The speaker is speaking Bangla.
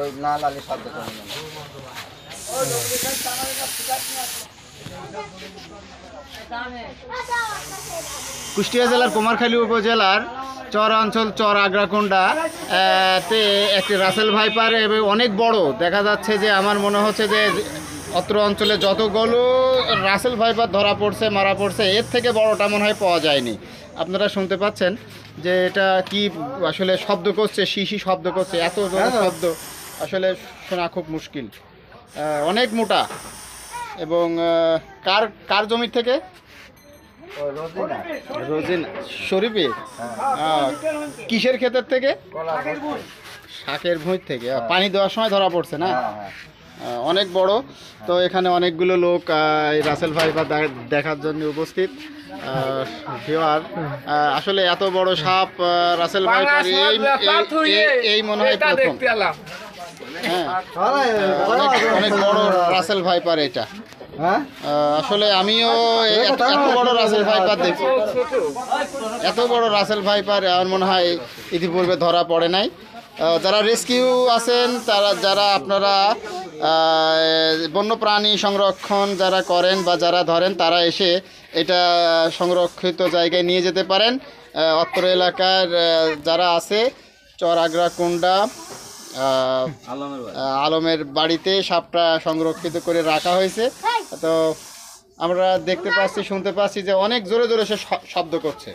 ওই না লালে শব্দ করে না। কুষ্টিয়া জেলার কুমারখালী উপজেলার চর অঞ্চল চর আগ্রাকুন্ডা তে একটি রাসেল ভাইপার এবং অনেক বড় দেখা যাচ্ছে যে আমার মনে হচ্ছে যে অত্র অঞ্চলে যতগুলো রাসেল ভাইপার ধরা পড়ছে মারা পড়ছে এর থেকে বড়টা মনে হয় পাওয়া যায়নি। আপনারা শুনতে পাচ্ছেন যে এটা কি আসলে শব্দ করছে, শিশি শব্দ করছে, এত জোরে শব্দ আসলে শোনা খুব মুশকিল। অনেক মোটা এবং কার কার জমি থেকে? রোজিনা শরীফে। কিসের ক্ষেতের থেকে? শাকের ভুঁই থেকে। পানি দেওয়ার সময় ধরা পড়ছে না? অনেক বড়। তো এখানে অনেকগুলো লোক এই রাসেল ভাইপার দেখার জন্য উপস্থিত। ভিউয়ার আসলে এত বড় সাপ রাসেল ভাইপার এই মনে হয় প্রথম। হ্যাঁ, অনেক বড় রাসেল ভাইপার এটা। আসলে আমিও এত বড় রাসেল ভাইপার দেখি, এত বড় রাসেল ভাইপার আমার মনে হয় ইতিপূর্বে ধরা পড়ে নাই। যারা রেস্কিউ আছেন যারা আপনারা বন্যপ্রাণী সংরক্ষণ যারা করেন বা যারা ধরেন তারা এসে এটা সংরক্ষিত জায়গায় নিয়ে যেতে পারেন। অত্র এলাকার যারা আছে চর আগ্রাকুন্ডা আলমের বাড়িতে সাপটা সংরক্ষিত করে রাখা হয়েছে। তো আমরা দেখতে পাচ্ছি, শুনতে পাচ্ছি যে অনেক জোরে জোরে সে শব্দ করছে।